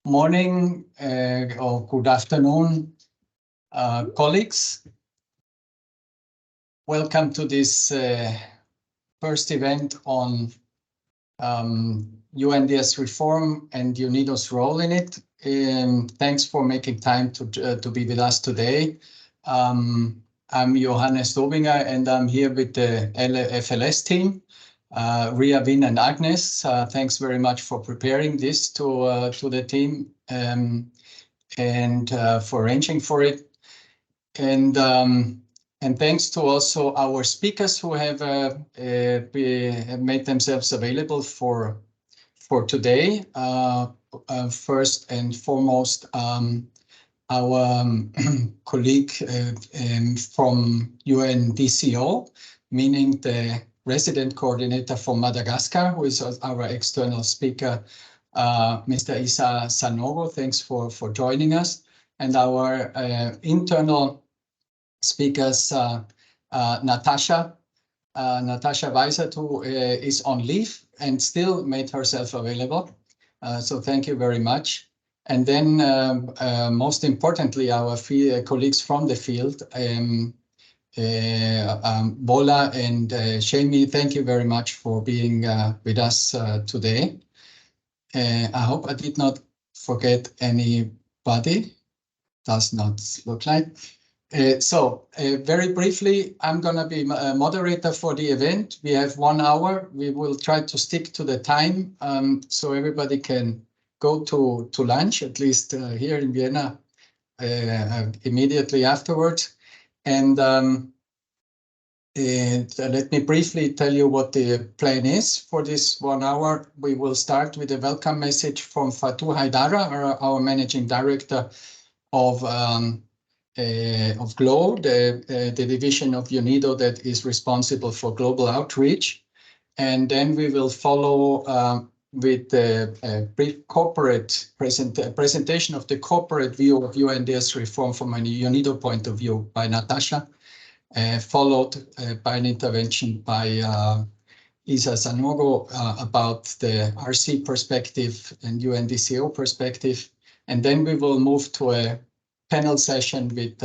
Morning or good afternoon, colleagues. Welcome to this first event on UNDS reform and UNIDO's role in it. Thanks for making time to be with us today. I'm Johannes Dobinger and I'm here with the FLS team. Ria, Vin and Agnes, thanks very much for preparing this to the team and for arranging for it. And thanks to also our speakers who have made themselves available for today. First and foremost, our colleague from UNDCO, meaning the resident coordinator for Madagascar, who is our external speaker, Mr. Issa Sanogo. Thanks for joining us. And our internal speakers, Natasha Weisert, who is on leave and still made herself available. So thank you very much. And then most importantly, our colleagues from the field, Bola and Shami, thank you very much for being with us today. I hope I did not forget anybody. Does not look like. So very briefly, I'm going to be moderator for the event. We have 1 hour. We will try to stick to the time so everybody can go to lunch, at least here in Vienna, immediately afterwards. And let me briefly tell you what the plan is for this 1 hour. We will start with a welcome message from Fatou Haidara, our managing director of GLOW, the division of UNIDO that is responsible for global outreach. And then we will follow with a brief corporate presentation of the corporate view of UNDS reform from a UNIDO point of view by Natasha, followed by an intervention by Issa Sanogo about the RC perspective and UNDCO perspective. And then we will move to a panel session with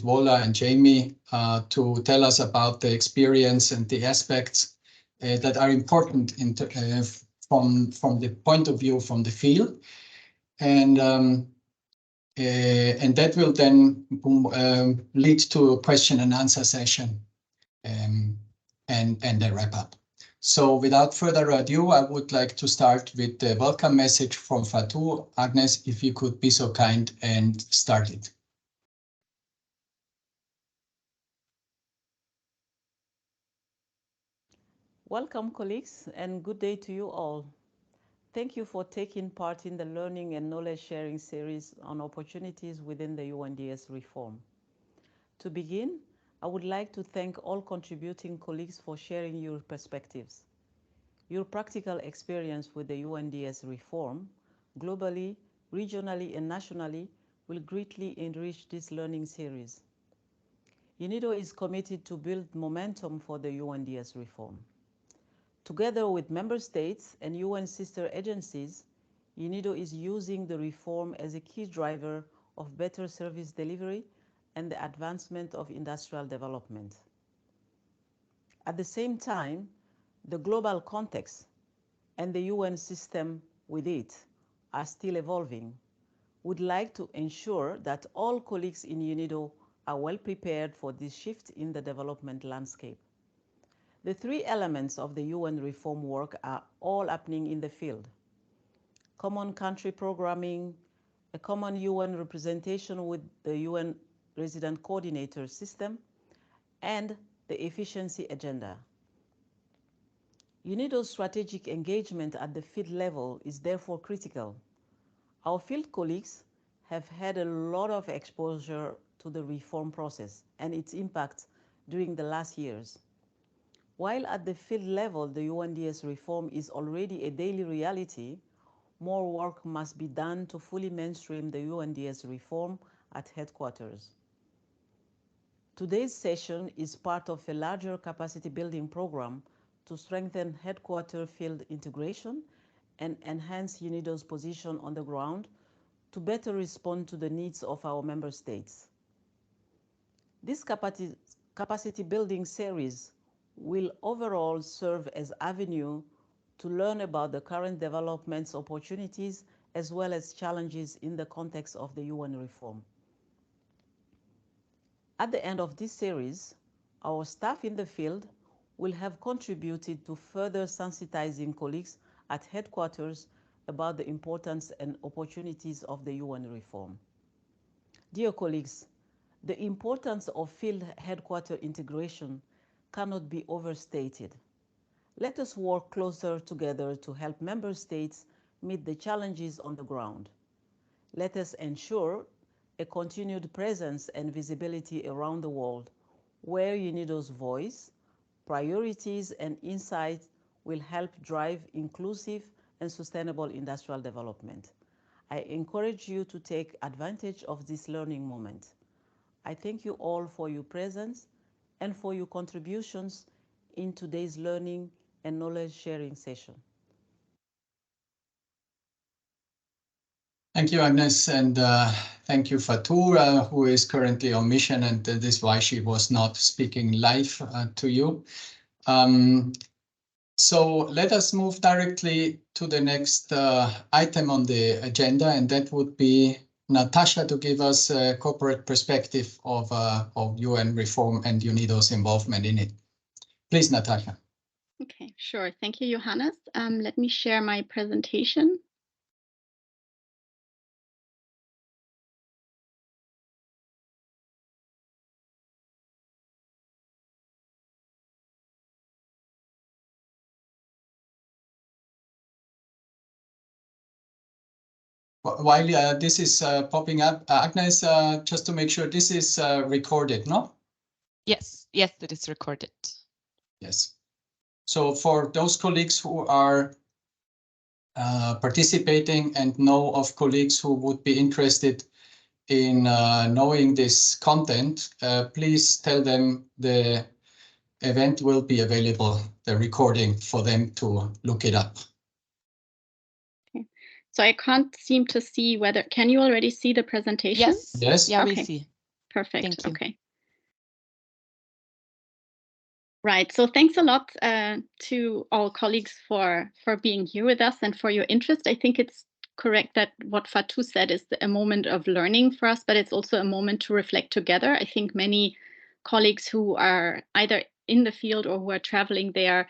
Vola and Jamie to tell us about the experience and the aspects that are important from the point of view from the field. And that will then lead to a question and answer session and a wrap up. So without further ado, I would like to start with the welcome message from Fatou. Agnes, if you could be so kind and start it. Welcome, colleagues, and good day to you all. Thank you for taking part in the learning and knowledge sharing series on opportunities within the UNDS reform. To begin, I would like to thank all contributing colleagues for sharing your perspectives. Your practical experience with the UNDS reform, globally, regionally, and nationally, will greatly enrich this learning series. UNIDO is committed to build momentum for the UNDS reform. Together with member states and UN sister agencies, UNIDO is using the reform as a key driver of better service delivery and the advancement of industrial development. At the same time, the global context and the UN system with it are still evolving. We'd like to ensure that all colleagues in UNIDO are well prepared for this shift in the development landscape. The 3 elements of the UN reform work are all happening in the field: common country programming, a common UN representation with the UN resident coordinator system, and the efficiency agenda. UNIDO's strategic engagement at the field level is therefore critical. Our field colleagues have had a lot of exposure to the reform process and its impact during the last years. While at the field level, the UNDS reform is already a daily reality, more work must be done to fully mainstream the UNDS reform at headquarters. Today's session is part of a larger capacity building program to strengthen headquarter field integration and enhance UNIDO's position on the ground to better respond to the needs of our member states. This capacity building series will overall serve as avenue to learn about the current developments, opportunities, as well as challenges in the context of the UN reform. At the end of this series, our staff in the field will have contributed to further sensitizing colleagues at headquarters about the importance and opportunities of the UN reform. Dear colleagues, the importance of field headquarter integration cannot be overstated. Let us work closer together to help member states meet the challenges on the ground. Let us ensure a continued presence and visibility around the world, where UNIDO's voice, priorities, and insights will help drive inclusive and sustainable industrial development. I encourage you to take advantage of this learning moment. I thank you all for your presence and for your contributions in today's learning and knowledge sharing session. Thank you, Agnes, and thank you, Fatou, who is currently on mission, and this is why she was not speaking live to you. So let us move directly to the next item on the agenda, and that would be Natasha to give us a corporate perspective of UN reform and UNIDO's involvement in it. Please, Natasha. Okay, sure. Thank you, Johannes. Let me share my presentation. While this is popping up, Agnes, just to make sure this is recorded, no? Yes, yes, it is recorded. Yes. So for those colleagues who are participating and know of colleagues who would be interested in knowing this content, please tell them the event will be available, the recording, for them to look it up. Okay. So I can't seem to see whether, can you already see the presentation? Yes, Yes. yeah, Okay. we see. Perfect. Thank you. Okay. Right. So thanks a lot to all colleagues for being here with us and for your interest. I think it's correct that what Fatou said is a moment of learning for us, but it's also a moment to reflect together. I think many colleagues who are either in the field or who are traveling there,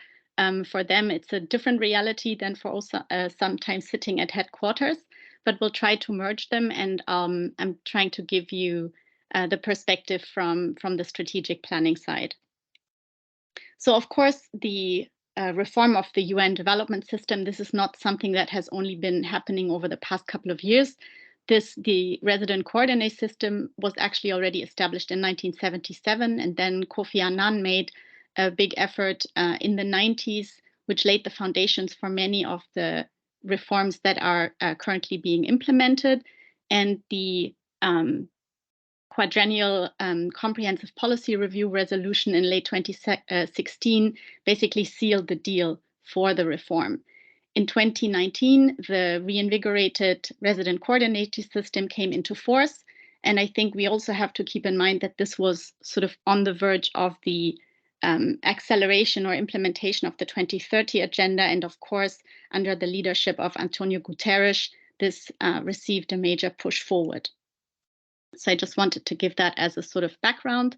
for them, it's a different reality than for also sometimes sitting at headquarters, but we'll try to merge them. And I'm trying to give you the perspective from the strategic planning side. So, of course, the reform of the UN development system, this is not something that has only been happening over the past couple of years. The resident coordinate system was actually already established in 1977, and then Kofi Annan made a big effort in the 90s, which laid the foundations for many of the reforms that are currently being implemented. And the quadrennial comprehensive policy review resolution in late 2016 basically sealed the deal for the reform. In 2019, the reinvigorated resident coordinator system came into force. And I think we also have to keep in mind that this was sort of on the verge of the acceleration or implementation of the 2030 agenda. And of course, under the leadership of Antonio Guterres, this received a major push forward. So I just wanted to give that as a sort of background.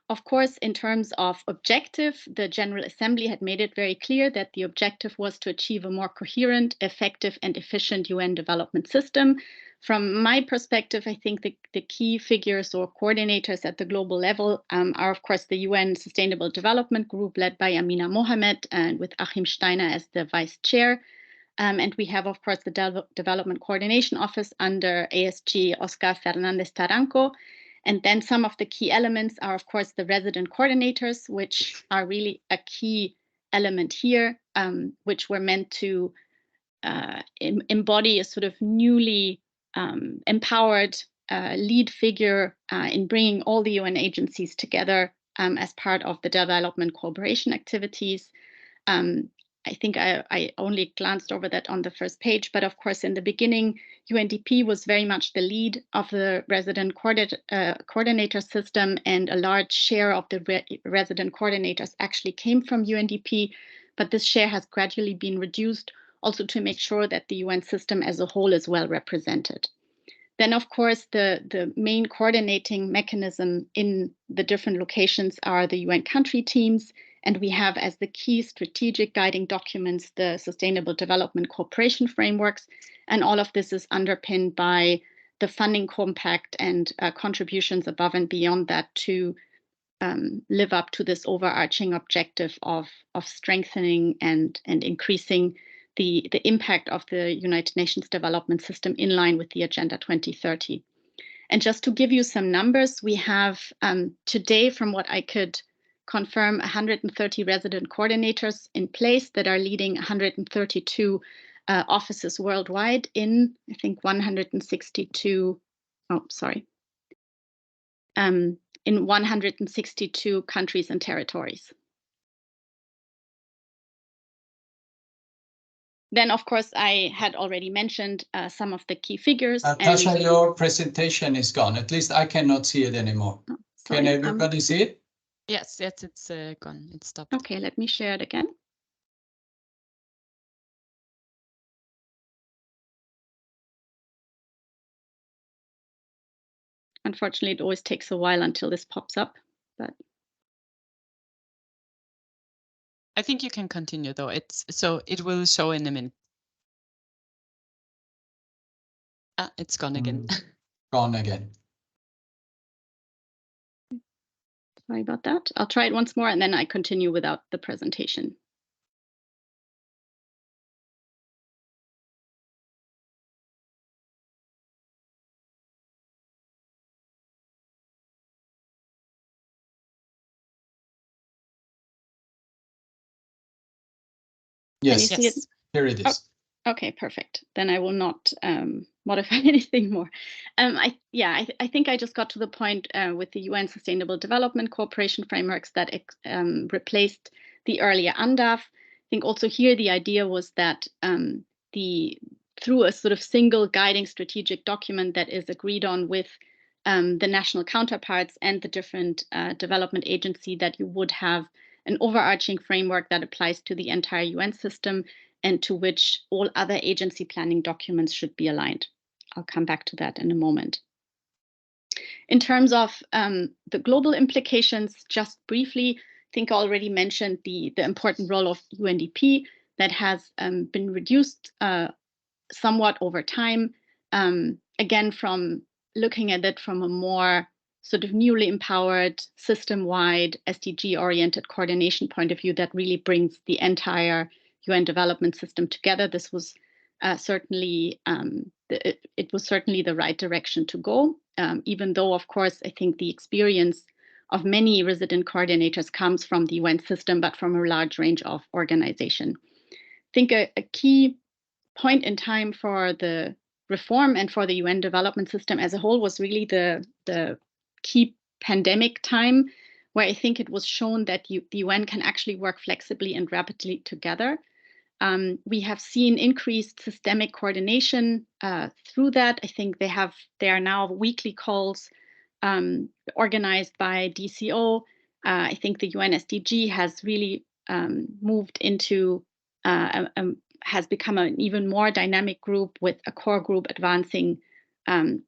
Of course, in terms of objective, the General Assembly had made it very clear that the objective was to achieve a more coherent, effective, and efficient UN development system. From my perspective, I think the key figures or coordinators at the global level are, of course, the UN Sustainable Development Group led by Amina Mohamed and with Achim Steiner as the vice chair. And we have, of course, the Development Coordination Office under ASG Oscar Fernandez Taranco. And then some of the key elements are, of course, the resident coordinators, which are really a key element here, which were meant to embody a sort of newly empowered lead figure in bringing all the UN agencies together as part of the development cooperation activities. I think I only glanced over that on the first page, but of course, in the beginning, UNDP was very much the lead of the resident coordinator system, and a large share of the resident coordinators actually came from UNDP, but this share has gradually been reduced also to make sure that the UN system as a whole is well represented. Then, of course, the main coordinating mechanism in the different locations are the UN country teams, and we have as the key strategic guiding documents the Sustainable Development Cooperation Frameworks, and all of this is underpinned by the funding compact and contributions above and beyond that to live up to this overarching objective of strengthening and increasing the impact of the United Nations development system in line with the Agenda 2030. And just to give you some numbers, we have today, from what I could confirm, 130 resident coordinators in place that are leading 132 offices worldwide in, I think, 162, in 162 countries and territories. Then, of course, I had already mentioned some of the key figures. Tasha, your presentation is gone. At least I cannot see it anymore. Oh, sorry, can everybody see it? Yes, it's gone. It stopped. Okay, let me share it again. Unfortunately, it always takes a while until this pops up, but I think you can continue though. It will show in a minute. It's gone again. Gone again. Sorry about that. I'll try it once more and then I continue without the presentation. Yes, Can you see it? Here it is. Oh, okay, perfect. Then I will not modify anything more. I think I just got to the point with the UN Sustainable Development Cooperation Frameworks that replaced the earlier UNDAF. I think also here the idea was that through a sort of single guiding strategic document that is agreed on with the national counterparts and the different development agency, that you would have an overarching framework that applies to the entire UN system and to which all other agency planning documents should be aligned. I'll come back to that in a moment. In terms of the global implications, just briefly, I think I already mentioned the important role of UNDP that has been reduced somewhat over time. Again, from looking at it from a more sort of newly empowered, system-wide, SDG-oriented coordination point of view that really brings the entire UN development system together. This was certainly the right direction to go, even though, of course, I think the experience of many resident coordinators comes from the UN system, but from a large range of organizations. I think a key point in time for the reform and for the UN development system as a whole was really the key pandemic time, where I think it was shown that the UN can actually work flexibly and rapidly together. We have seen increased systemic coordination through that. I think there are now weekly calls organized by DCO. I think the UN SDG has really moved into has become an even more dynamic group with a core group advancing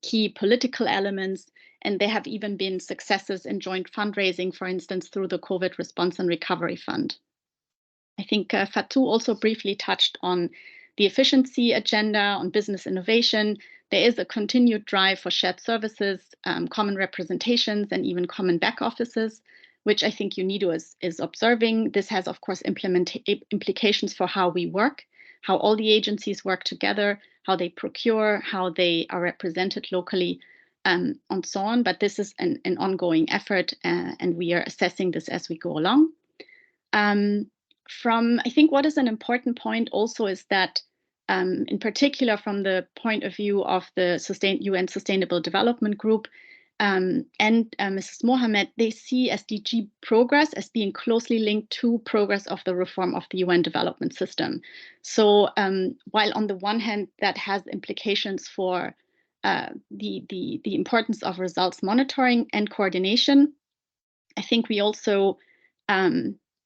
key political elements. And there have even been successes in joint fundraising, for instance, through the COVID Response and Recovery Fund. I think Fatou also briefly touched on the efficiency agenda, on business innovation. There is a continued drive for shared services, common representations, and even common back offices, which I think UNIDO is observing. This has, of course, implications for how we work, how all the agencies work together, how they procure, how they are represented locally, and so on. But this is an ongoing effort, and we are assessing this as we go along. I think what is an important point also is that, in particular from the point of view of the UN Sustainable Development Group, and Mrs. Mohamed, they see SDG progress as being closely linked to progress of the reform of the UN development system. So while on the one hand, that has implications for the importance of results monitoring and coordination, I think we also,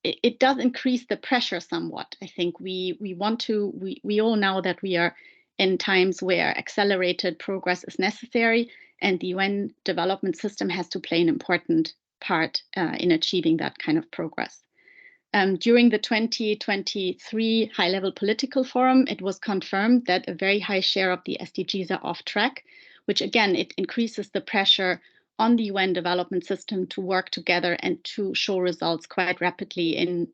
it does increase the pressure somewhat. I think we all know that we are in times where accelerated progress is necessary, and the UN development system has to play an important part in achieving that kind of progress. During the 2023 high-level political forum, it was confirmed that a very high share of the SDGs are off track, which again, it increases the pressure on the UN development system to work together and to show results quite rapidly in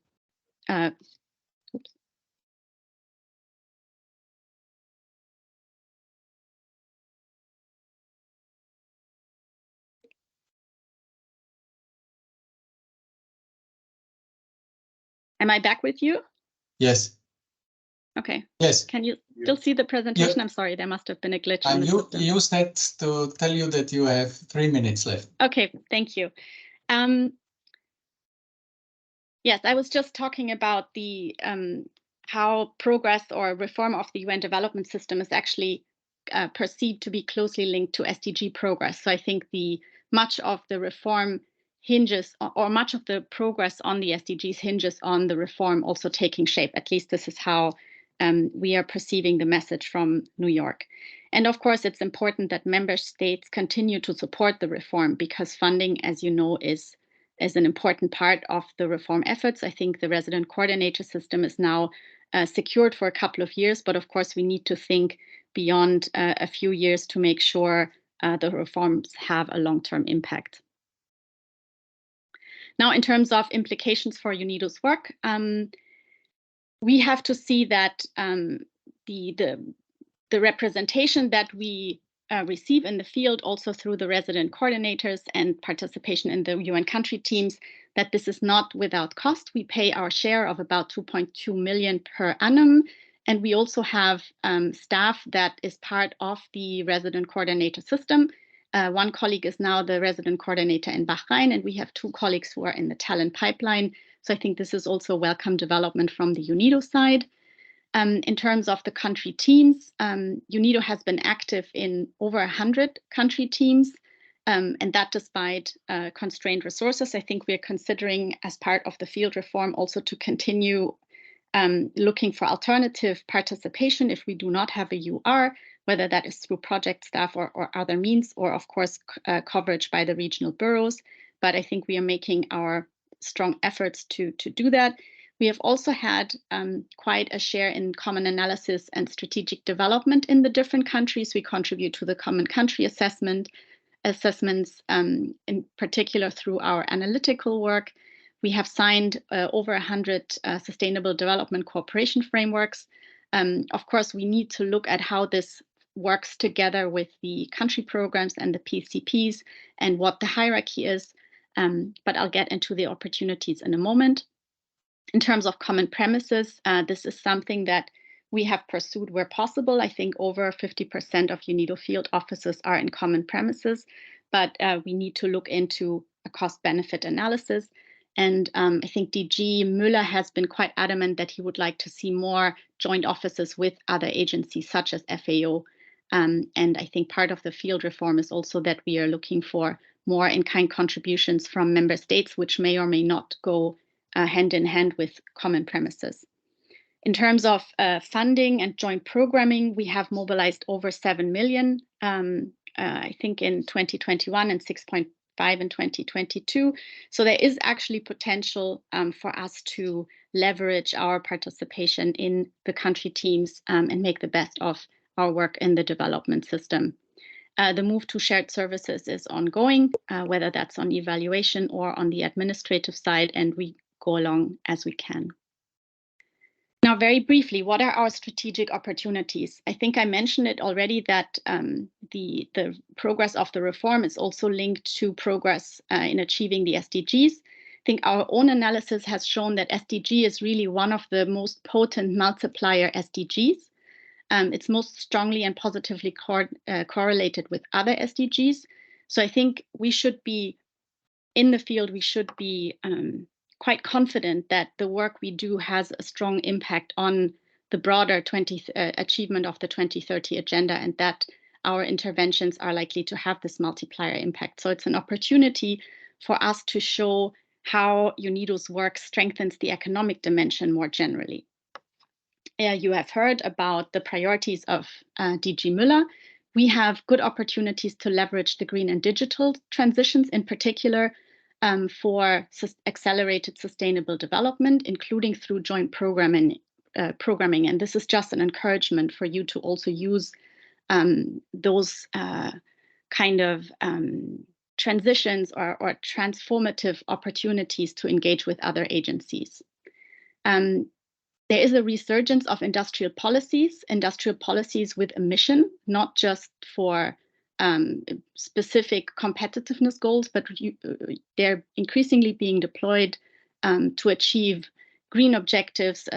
Am I back with you? Yes. Okay. Yes. Can you still see the presentation? Yeah. I'm sorry, there must have been a glitch in the system. You use that to tell you that you have 3 minutes left. Okay, thank you. Yes, I was just talking about the how progress or reform of the UN development system is actually perceived to be closely linked to SDG progress. So I think much of the reform hinges, or much of the progress on the SDGs hinges on the reform also taking shape. At least this is how we are perceiving the message from New York. And of course, it's important that member states continue to support the reform, because funding, as you know, is an important part of the reform efforts. I think the resident coordinator system is now secured for a couple of years, but of course we need to think beyond a few years to make sure the reforms have a long-term impact. Now, in terms of implications for UNIDO's work, we have to see that the representation that we receive in the field, also through the resident coordinators and participation in the UN country teams, that this is not without cost. We pay our share of about 2.2 million per annum. And we also have staff that is part of the resident coordinator system. One colleague is now the resident coordinator in Bahrain, and we have 2 colleagues who are in the talent pipeline. So I think this is also a welcome development from the UNIDO side. In terms of the country teams, UNIDO has been active in over 100 country teams, and that despite constrained resources. I think we are considering, as part of the field reform, also to continue looking for alternative participation if we do not have a UR, whether that is through project staff or other means, or of course coverage by the regional bureaus. But I think we are making our strong efforts to do that. We have also had quite a share in common analysis and strategic development in the different countries. We contribute to the common country assessments, in particular through our analytical work. We have signed over 100 sustainable development cooperation frameworks. Of course, we need to look at how this works together with the country programs and the PCPs and what the hierarchy is. But I'll get into the opportunities in a moment. In terms of common premises, this is something that we have pursued where possible. I think over 50% of UNIDO field offices are in common premises, but we need to look into a cost-benefit analysis. And I think DG Müller has been quite adamant that he would like to see more joint offices with other agencies such as FAO. And I think part of the field reform is also that we are looking for more in-kind contributions from member states, which may or may not go hand in hand with common premises. In terms of funding and joint programming, we have mobilized over 7 million, I think in 2021 and 6.5 in 2022. So there is actually potential for us to leverage our participation in the country teams and make the best of our work in the development system. The move to shared services is ongoing, whether that's on evaluation or on the administrative side, and we go along as we can. Now, very briefly, what are our strategic opportunities? I think I mentioned it already that the progress of the reform is also linked to progress in achieving the SDGs. I think our own analysis has shown that SDG is really one of the most potent multiplier SDGs. It's most strongly and positively correlated with other SDGs. So I think we should be in the field, we should be quite confident that the work we do has a strong impact on the broader achievement of the 2030 agenda, and that our interventions are likely to have this multiplier impact. So it's an opportunity for us to show how UNIDO's work strengthens the economic dimension more generally. You have heard about the priorities of DG Müller. We have good opportunities to leverage the green and digital transitions, in particular for accelerated sustainable development, including through joint programming. And this is just an encouragement for you to also use those kind of transitions or transformative opportunities to engage with other agencies. There is a resurgence of industrial policies with a mission, not just for specific competitiveness goals, but they're increasingly being deployed to achieve green objectives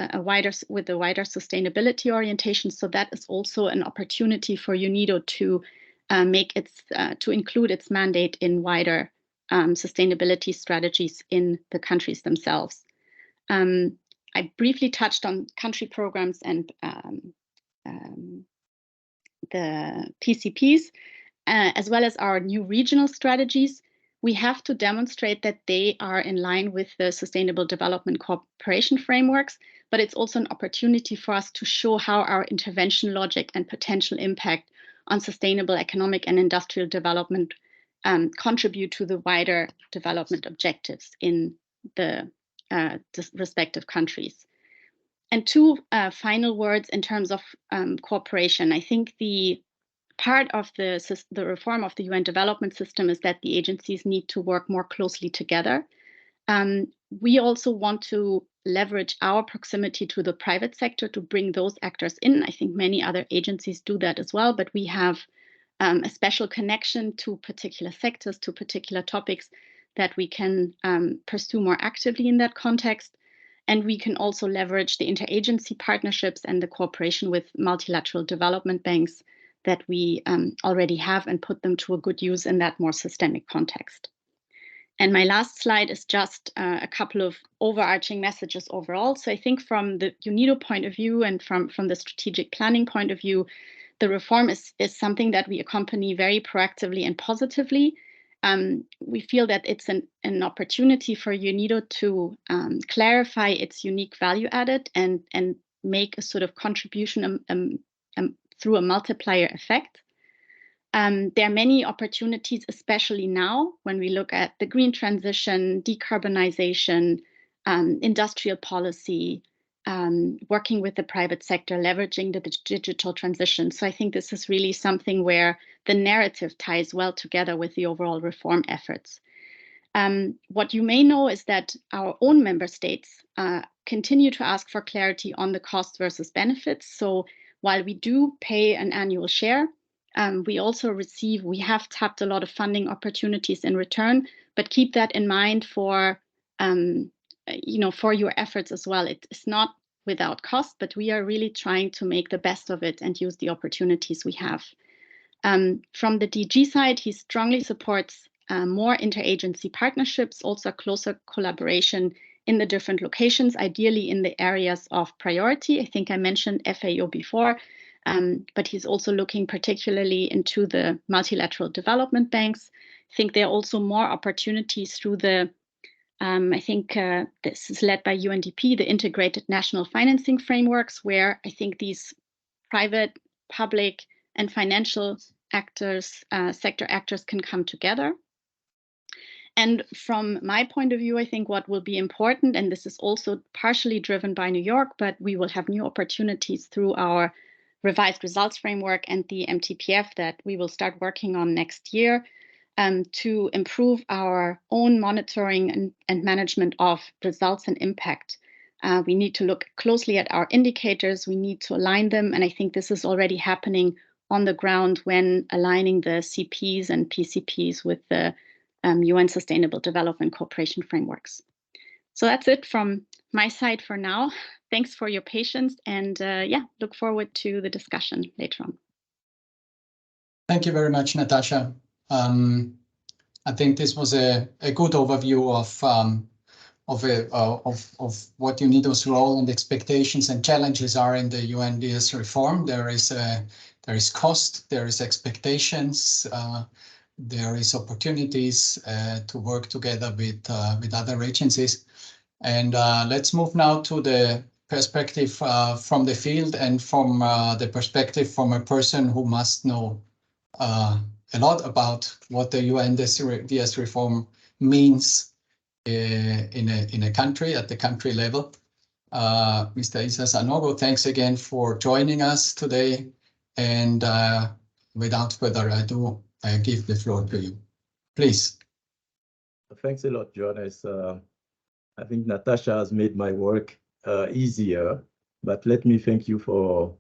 with a wider sustainability orientation. So that is also an opportunity for UNIDO to to include its mandate in wider sustainability strategies in the countries themselves. I briefly touched on country programs and the PCPs, as well as our new regional strategies. We have to demonstrate that they are in line with the Sustainable Development Cooperation frameworks, but it's also an opportunity for us to show how our intervention logic and potential impact on sustainable economic and industrial development contribute to the wider development objectives in the respective countries. And two final words in terms of cooperation. I think the part of the reform of the UN development system is that the agencies need to work more closely together. We also want to leverage our proximity to the private sector to bring those actors in. I think many other agencies do that as well, but we have a special connection to particular sectors, to particular topics that we can pursue more actively in that context. And we can also leverage the interagency partnerships and the cooperation with multilateral development banks that we already have and put them to a good use in that more systemic context. And my last slide is just a couple of overarching messages overall. So I think from the UNIDO point of view and from the strategic planning point of view, the reform is something that we accompany very proactively and positively. We feel that it's an opportunity for UNIDO to clarify its unique value added and make a sort of contribution through a multiplier effect. There are many opportunities, especially now when we look at the green transition, decarbonization, industrial policy, working with the private sector, leveraging the digital transition. So I think this is really something where the narrative ties well together with the overall reform efforts. What you may know is that our own member states continue to ask for clarity on the cost versus benefits. So while we do pay an annual share, we also we have tapped a lot of funding opportunities in return, but keep that in mind for for your efforts as well. It's not without cost, but we are really trying to make the best of it and use the opportunities we have. From the DG side, he strongly supports more interagency partnerships, also closer collaboration in the different locations, ideally in the areas of priority. I think I mentioned FAO before, but he's also looking particularly into the multilateral development banks. I think there are also more opportunities through the I think this is led by UNDP, the integrated national financing frameworks, where I think these private, public, and financial actors, sector actors can come together. And from my point of view, I think what will be important, and this is also partially driven by New York, but we will have new opportunities through our revised results framework and the MTPF that we will start working on next year, to improve our own monitoring and management of results and impact. We need to look closely at our indicators. We need to align them. And I think this is already happening on the ground when aligning the CPs and PCPs with the UN Sustainable Development Cooperation frameworks. So that's it from my side for now. Thanks for your patience, and look forward to the discussion later on. Thank you very much, Natasha. I think this was a good overview of what UNIDO's role and expectations and challenges are in the UNDS reform. There is cost, there is expectations, there is opportunities to work together with other agencies. And let's move now to the perspective from the field and from the perspective from a person who must know a lot about what the UNDS reform means in a country, at the country level. Mr. Issa Sanogo, thanks again for joining us today. And without further ado, I give the floor to you. Please. Thanks a lot, Johannes. I think Natasha has made my work easier, but let me thank you for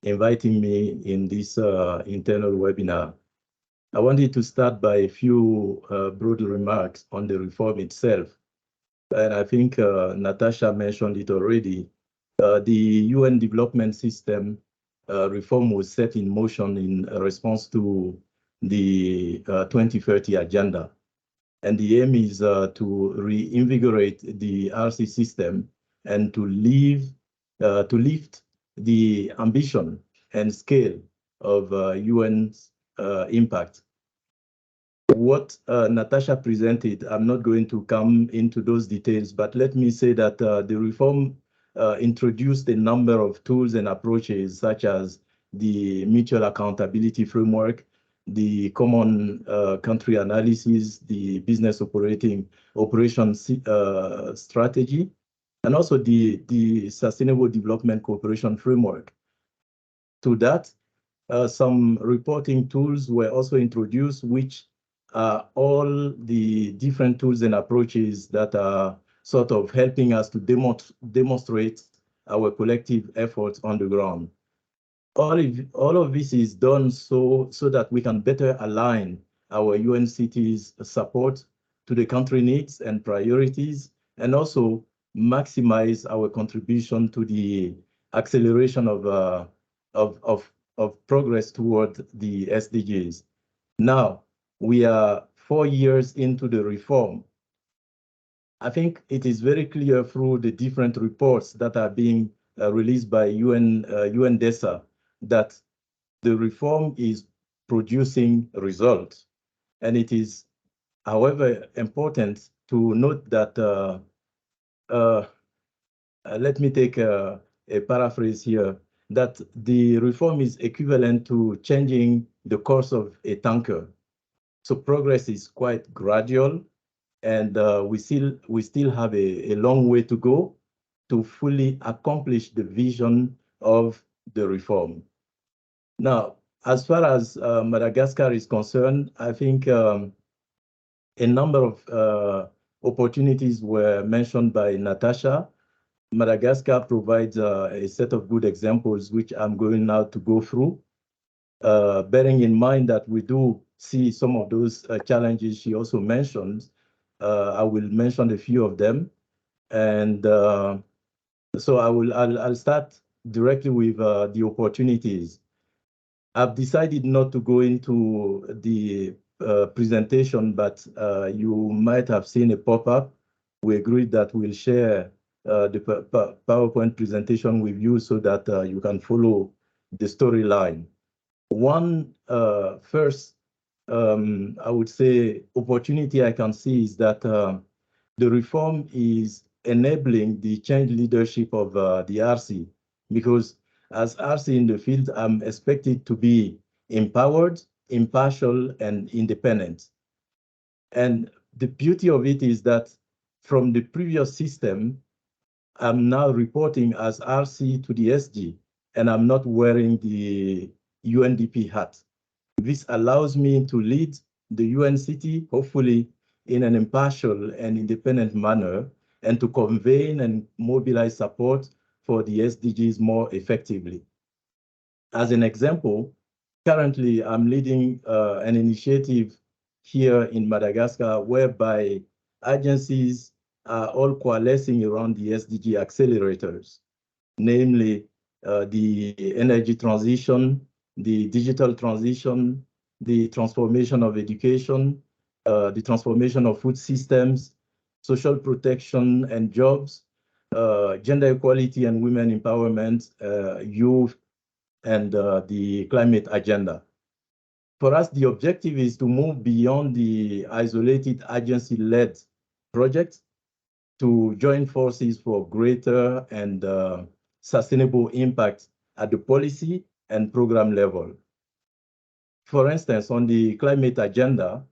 inviting me in this internal webinar. I wanted to start by a few broad remarks on the reform itself. And I think Natasha mentioned it already. The UN Development System reform was set in motion in response to the 2030 agenda. And the aim is to reinvigorate the RC system and to lift the ambition and scale of UN's impact. What Natasha presented, I'm not going to come into those details, but let me say that the reform introduced a number of tools and approaches, such as the mutual accountability framework, the common country analysis, the business operation strategy, and also the Sustainable Development Cooperation Framework. To that, some reporting tools were also introduced, which are all the different tools and approaches that are sort of helping us to demonstrate our collective efforts on the ground. All of this is done so that we can better align our UNCT's support to the country needs and priorities, and also maximize our contribution to the acceleration of progress toward the SDGs. Now, we are 4 years into the reform. I think it is very clear through the different reports that are being released by UNDESA that the reform is producing results. And it is, however, important to note that, let me take a paraphrase here, that the reform is equivalent to changing the course of a tanker. So progress is quite gradual, and we still have a long way to go to fully accomplish the vision of the reform. Now, as far as Madagascar is concerned, I think a number of opportunities were mentioned by Natasha. Madagascar provides a set of good examples, which I'm going now to go through, bearing in mind that we do see some of those challenges she also mentioned. I will mention a few of them. And so I'll start directly with the opportunities. I've decided not to go into the presentation, but you might have seen a pop-up. We agreed that we'll share the PowerPoint presentation with you so that you can follow the storyline. One first, I would say, opportunity I can see is that the reform is enabling the change leadership of the RC, because as RC in the field, I'm expected to be empowered, impartial, and independent. And the beauty of it is that from the previous system, I'm now reporting as RC to the SG, and I'm not wearing the UNDP hat. This allows me to lead the UNCT, hopefully in an impartial and independent manner, and to convene and mobilize support for the SDGs more effectively. As an example, currently I'm leading an initiative here in Madagascar whereby agencies are all coalescing around the SDG accelerators, namely the energy transition, the digital transition, the transformation of education, the transformation of food systems, social protection and jobs, gender equality and women empowerment, youth, and the climate agenda. For us, the objective is to move beyond the isolated agency-led projects to join forces for greater and sustainable impact at the policy and program level. For instance, on the climate agenda,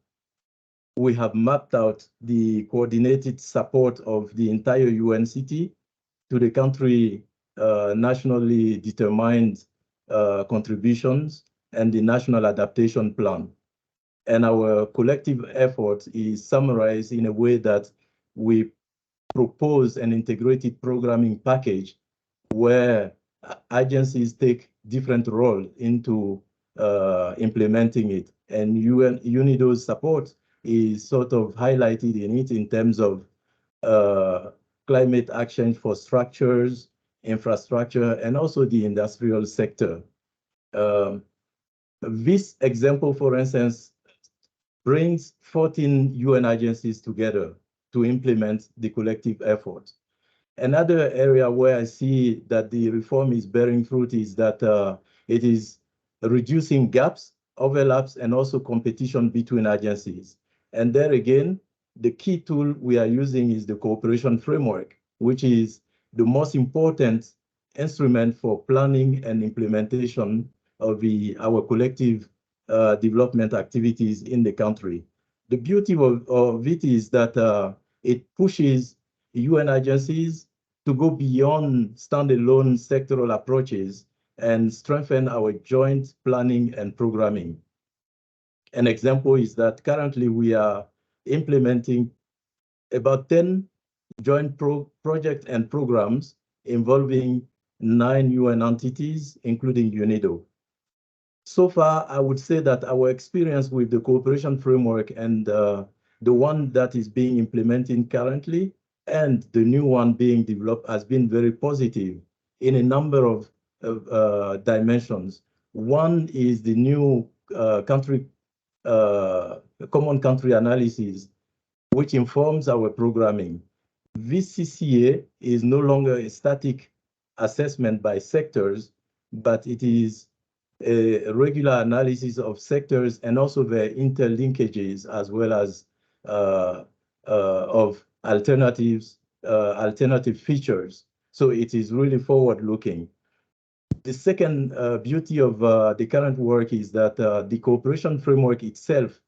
we have mapped out the coordinated support of the entire UNCT to the country nationally determined contributions and the National Adaptation Plan. And our collective effort is summarized in a way that we propose an integrated programming package where agencies take different roles into implementing it. And UNIDO's support is sort of highlighted in it in terms of climate action for structures, infrastructure, and also the industrial sector. This example, for instance, brings 14 UN agencies together to implement the collective effort. Another area where I see that the reform is bearing fruit is that it is reducing gaps, overlaps, and also competition between agencies. And there again, the key tool we are using is the cooperation framework, which is the most important instrument for planning and implementation of our collective development activities in the country. The beauty of it is that it pushes UN agencies to go beyond standalone sectoral approaches and strengthen our joint planning and programming. An example is that currently we are implementing about 10 joint projects and programs involving 9 UN entities, including UNIDO. So far, I would say that our experience with the cooperation framework and the one that is being implemented currently and the new one being developed has been very positive in a number of dimensions. One is the new common country analysis, which informs our programming. This CCA is no longer a static assessment by sectors, but it is a regular analysis of sectors and also their interlinkages, as well as of alternative features. So it is really forward-looking. The second beauty of the current work is that the cooperation framework itself,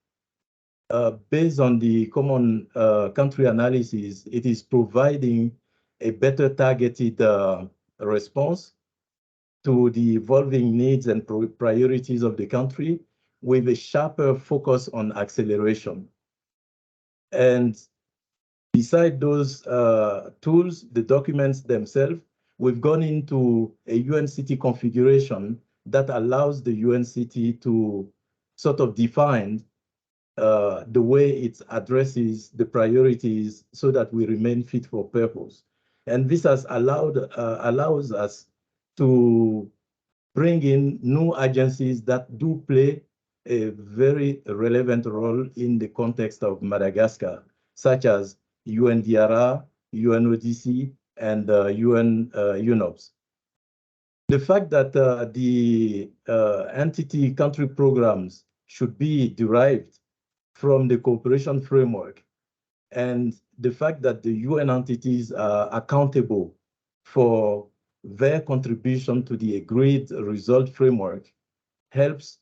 based on the common country analysis, it is providing a better targeted response to the evolving needs and priorities of the country with a sharper focus on acceleration. And beside those tools, the documents themselves, we've gone into a UNCT configuration that allows the UNCT to sort of define the way it addresses the priorities so that we remain fit for purpose. And this has allows us to bring in new agencies that do play a very relevant role in the context of Madagascar, such as UNDRA, UNODC, and UNOPS. The fact that the entity country programs should be derived from the cooperation framework, and the fact that the UN entities are accountable for their contribution to the agreed result framework helps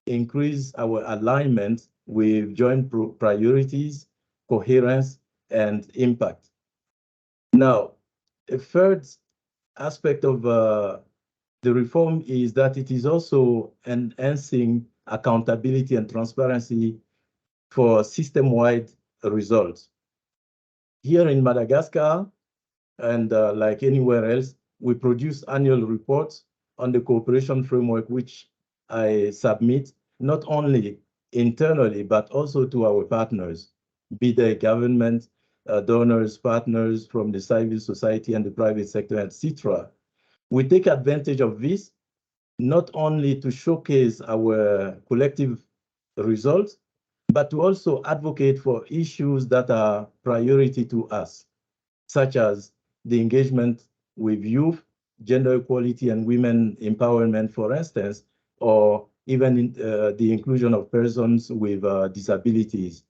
increase our alignment with joint priorities, coherence, and impact. Now, a third aspect of the reform is that it is also enhancing accountability and transparency for system-wide results. Here in Madagascar, and like anywhere else, we produce annual reports on the cooperation framework, which I submit not only internally, but also to our partners, be they government, donors, partners from the civil society and the private sector, etc. We take advantage of this not only to showcase our collective results, but to also advocate for issues that are priority to us, such as the engagement with youth, gender equality and women empowerment, for instance, or even the inclusion of persons with disabilities.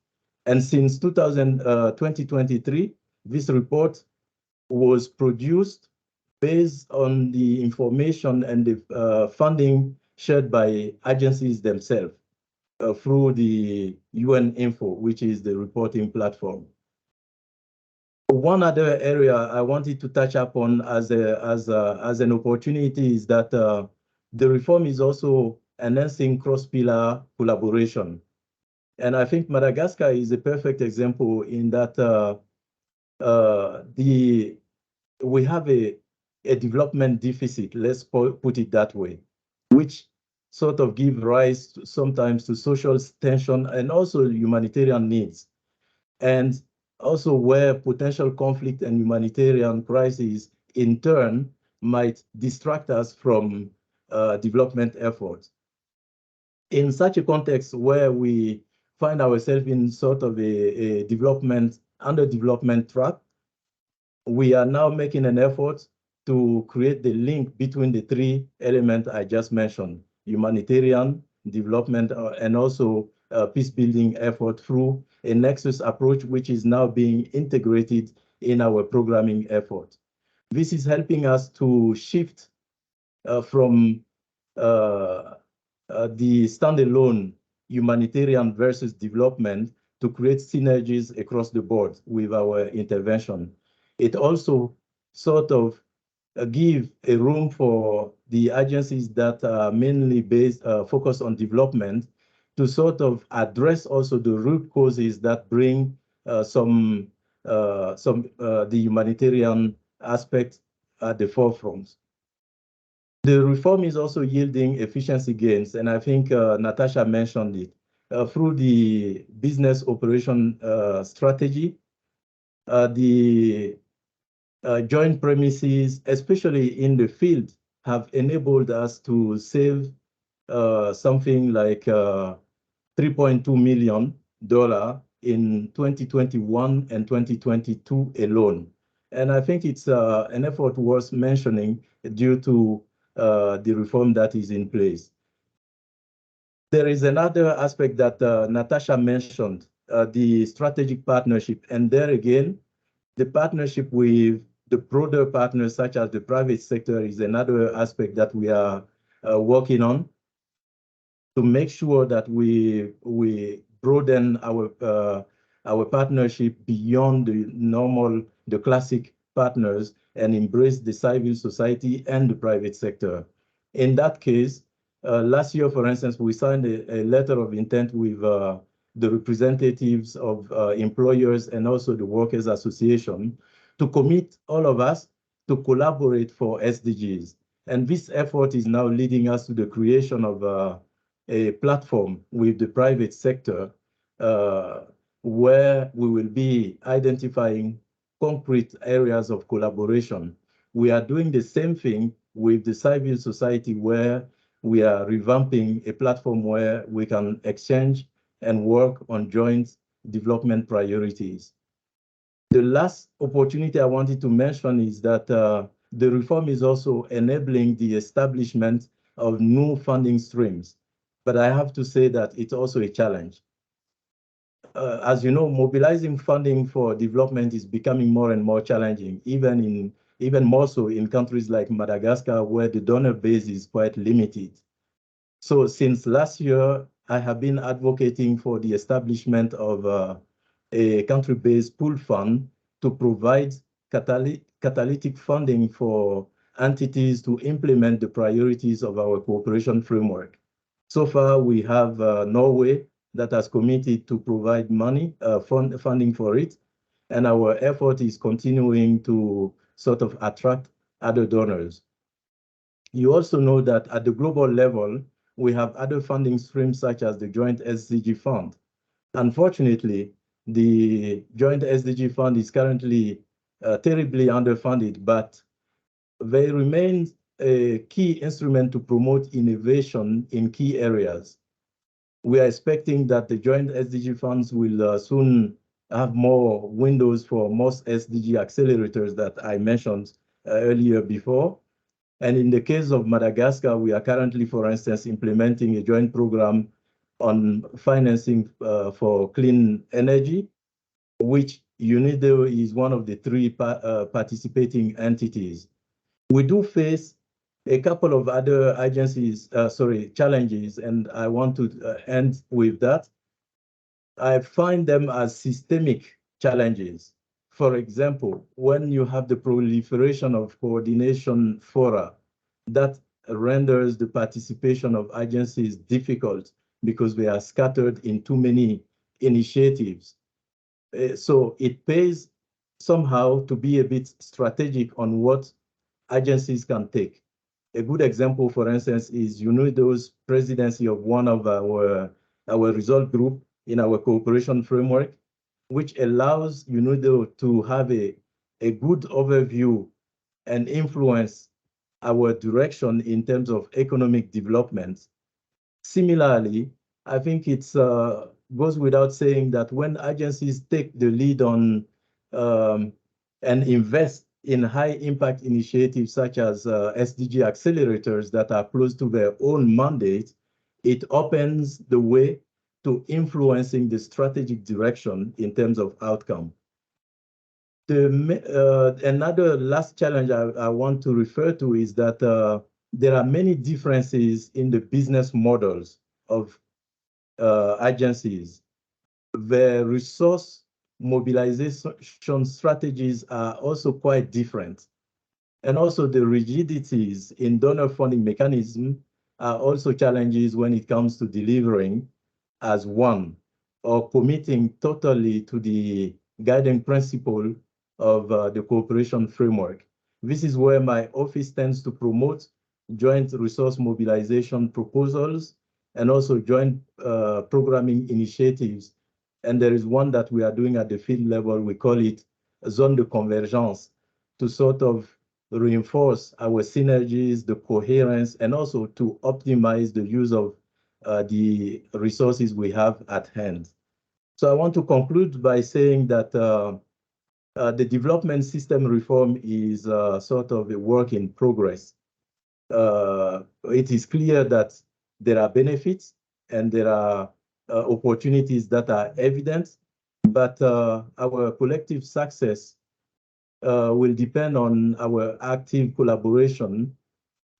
And since 2023, this report was produced based on the information and the funding shared by agencies themselves through the UN Info, which is the reporting platform. One other area I wanted to touch upon as an opportunity is that the reform is also enhancing cross-pillar collaboration. And I think Madagascar is a perfect example in that we have a development deficit, let's put it that way, which sort of give rise sometimes to social tension and also humanitarian needs. And also where potential conflict and humanitarian crises in turn might distract us from development efforts. In such a context where we find ourselves in sort of a underdevelopment track, we are now making an effort to create the link between the three elements I just mentioned: humanitarian, development, and also peace building effort through a nexus approach, which is now being integrated in our programming effort. This is helping us to shift from the standalone humanitarian versus development to create synergies across the board with our intervention. It also sort of give a room for the agencies that are mainly focused on development to sort of address also the root causes that bring the humanitarian aspect at the forefront. The reform is also yielding efficiency gains, and I think Natasha mentioned it. Through the business operation strategy, the joint premises, especially in the field, have enabled us to save something like $3.2 million in 2021 and 2022 alone. And I think it's an effort worth mentioning due to the reform that is in place. There is another aspect that Natasha mentioned, the strategic partnership. And there again, the partnership with the broader partners such as the private sector is another aspect that we are working on to make sure that we broaden our partnership beyond the classic partners and embrace the civil society and the private sector. In that case, last year, for instance, we signed a letter of intent with the representatives of employers and also the Workers' Association to commit all of us to collaborate for SDGs. And this effort is now leading us to the creation of a platform with the private sector where we will be identifying concrete areas of collaboration. We are doing the same thing with the civil society, where we are revamping a platform where we can exchange and work on joint development priorities. The last opportunity I wanted to mention is that the reform is also enabling the establishment of new funding streams. But I have to say that it's also a challenge. As you know, mobilizing funding for development is becoming more and more challenging, even more so in countries like Madagascar, where the donor base is quite limited. So since last year, I have been advocating for the establishment of a country-based pool fund to provide catalytic funding for entities to implement the priorities of our cooperation framework. So far, we have Norway that has committed to provide money, funding for it, and our effort is continuing to sort of attract other donors. You also know that at the global level, we have other funding streams such as the Joint SDG Fund. Unfortunately, the Joint SDG Fund is currently terribly underfunded, but they remain a key instrument to promote innovation in key areas. We are expecting that the joint SDG funds will soon have more windows for most SDG accelerators that I mentioned earlier before. And in the case of Madagascar, we are currently, for instance, implementing a joint program on financing for clean energy, which UNIDO is one of the three participating entities. We do face a couple of other challenges, and I want to end with that. I find them as systemic challenges. For example, when you have the proliferation of coordination fora, that renders the participation of agencies difficult because they are scattered in too many initiatives. So it pays somehow to be a bit strategic on what agencies can take. A good example, for instance, is UNIDO's presidency of one of our result group in our cooperation framework, which allows UNIDO to have a good overview and influence our direction in terms of economic development. Similarly, I think it goes without saying that when agencies take the lead on and invest in high impact initiatives such as SDG accelerators that are close to their own mandate, it opens the way to influencing the strategic direction in terms of outcome. Another last challenge I want to refer to is that there are many differences in the business models of agencies. The resource mobilization strategies are also quite different. And also the rigidities in donor funding mechanism are also challenges when it comes to delivering as one or committing totally to the guiding principle of the cooperation framework. This is where my office tends to promote joint resource mobilization proposals and also joint programming initiatives. And there is one that we are doing at the field level. We call it Zone de Convergence, to sort of reinforce our synergies, the coherence, and also to optimize the use of the resources we have at hand. So I want to conclude by saying that the development system reform is sort of a work in progress. It is clear that there are benefits and there are opportunities that are evident, but our collective success will depend on our active collaboration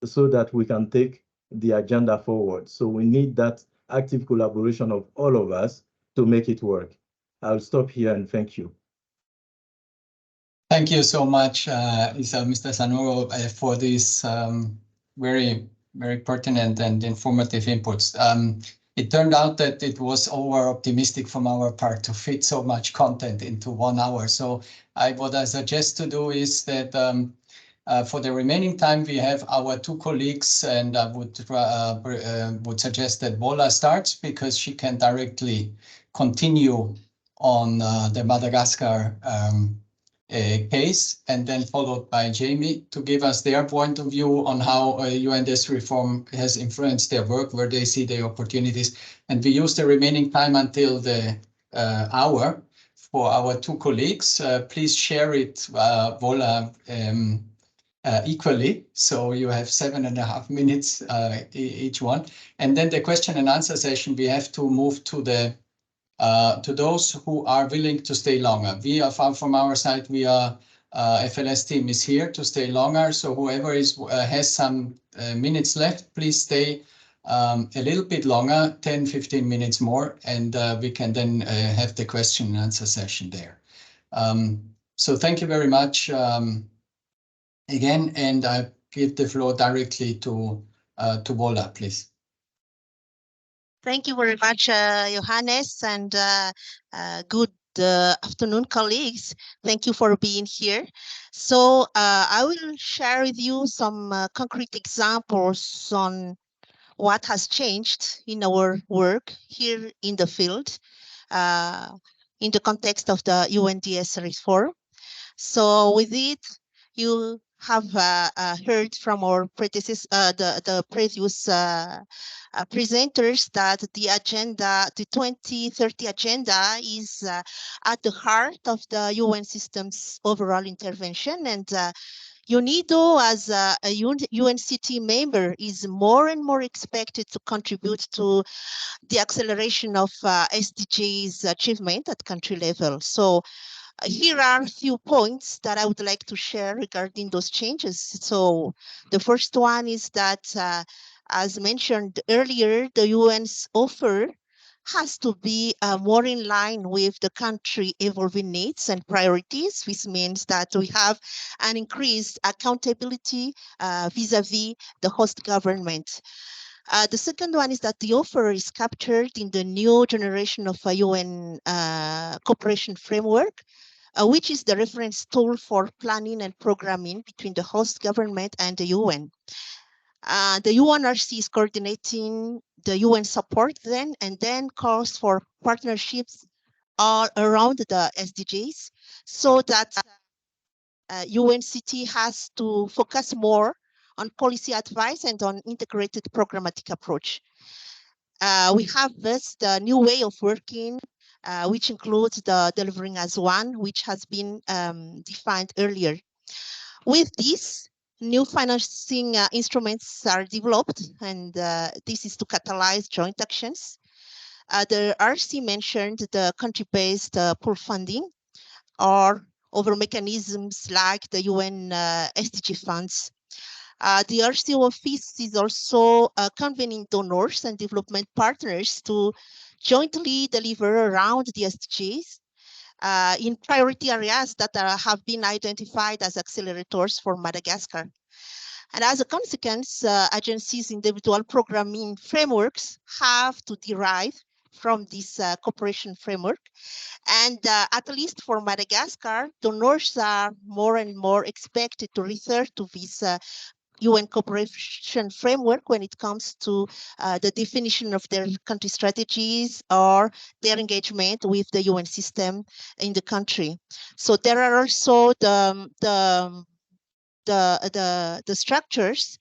so that we can take the agenda forward. So we need that active collaboration of all of us to make it work. I'll stop here and thank you. Thank you so much, Mr. Sanogo, for these very, very pertinent and informative inputs. It turned out that it was over-optimistic from our part to fit so much content into 1 hour. So what I suggest to do is that for the remaining time, we have our 2 colleagues, and I would suggest that Bola starts because she can directly continue on the Madagascar case, and then followed by Jamie to give us their point of view on how UNDS reform has influenced their work, where they see the opportunities. And we use the remaining time until the hour for our 2 colleagues. Please share it, Vola, equally. So you have 7.5 minutes each one. And then the question and answer session, we have to move to the to those who are willing to stay longer. We are from our side, we are FLS team is here to stay longer. So whoever has some minutes left, please stay a little bit longer, 10-15 minutes more, and we can then have the question and answer session there. So thank you very much again, and I give the floor directly to Bola, please. Thank you very much, Johannes, and good afternoon, colleagues. Thank you for being here. So I will share with you some concrete examples on what has changed in our work here in the field in the context of the UNDS reform. So with it, you have heard from our predecessors, the previous presenters, that the agenda, the 2030 agenda, is at the heart of the UN system's overall intervention, and UNIDO, as a UNCT member, is more and more expected to contribute to the acceleration of SDGs achievement at country level. So here are a few points that I would like to share regarding those changes. So the first one is that, as mentioned earlier, the UN's offer has to be more in line with the country evolving needs and priorities, which means that we have an increased accountability vis-a-vis the host government. The second one is that the offer is captured in the new generation of a UN cooperation framework, which is the reference tool for planning and programming between the host government and the UN. The UNRC is coordinating the UN support then, and then calls for partnerships all around the SDGs, so that UNCT has to focus more on policy advice and on integrated programmatic approach. We have this, the new way of working, which includes the delivering as one, which has been defined earlier. With this, new financing instruments are developed, and this is to catalyze joint actions. The RC mentioned the country-based pool funding, or over mechanisms like the UN SDG funds. The RC office is also convening donors and development partners to jointly deliver around the SDGs in priority areas that have been identified as accelerators for Madagascar. And as a consequence, agencies' individual programming frameworks have to derive from this cooperation framework. And at least for Madagascar, donors are more and more expected to refer to this UN cooperation framework when it comes to the definition of their country strategies or their engagement with the UN system in the country. So there are also the structures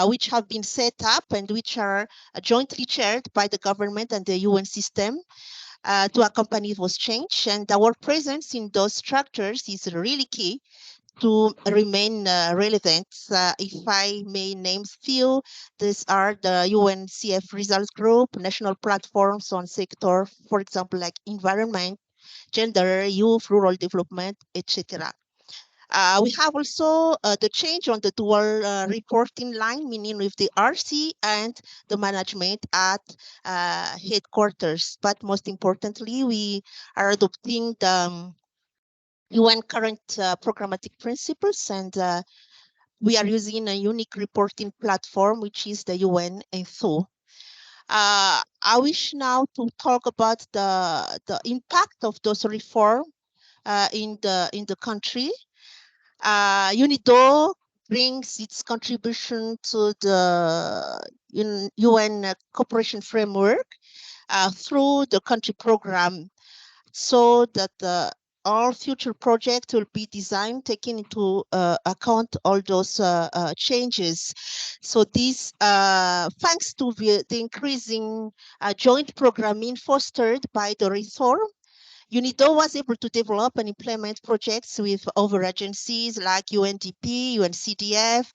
which have been set up and which are jointly chaired by the government and the UN system to accompany those change. And our presence in those structures is really key to remain relevant. If I may name few, these are the UNCF Results Group, national platforms on sector, for example, like environment, gender, youth, rural development, etc. We have also the change on the dual reporting line, meaning with the RC and the management at headquarters. But most importantly, we are adopting the UN current programmatic principles, and we are using a unique reporting platform, which is the UN Info. I wish now to talk about the impact of those reforms in the country. UNIDO brings its contribution to the UN cooperation framework through the country program, so that all future projects will be designed taking into account all those changes. So this, thanks to the increasing joint programming fostered by the reform, UNIDO was able to develop and implement projects with other agencies like UNDP, UNCDF.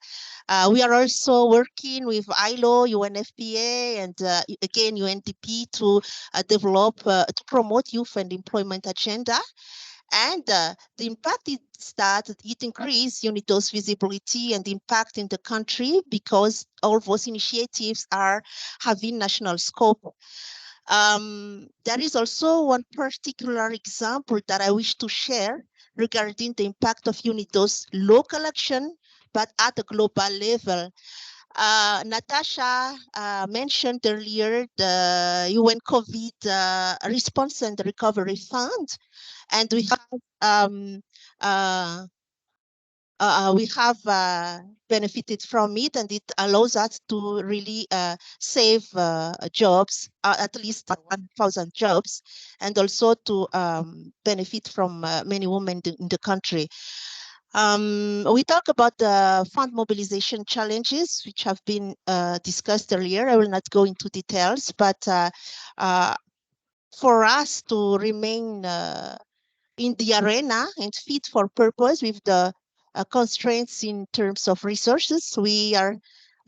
We are also working with ILO, UNFPA, and again UNDP to develop, to promote youth and employment agenda. And the impact is that it increased UNIDO's visibility and impact in the country because all those initiatives are having national scope. There is also one particular example that I wish to share regarding the impact of UNIDO's local action, but at a global level. Natasha mentioned earlier the UN COVID Response and Recovery Fund, and we have benefited from it, and it allows us to really save jobs, at least 1,000 jobs, and also to benefit from many women in the country. We talk about the fund mobilization challenges, which have been discussed earlier. I will not go into details, but for us to remain in the arena and fit for purpose with the constraints in terms of resources, we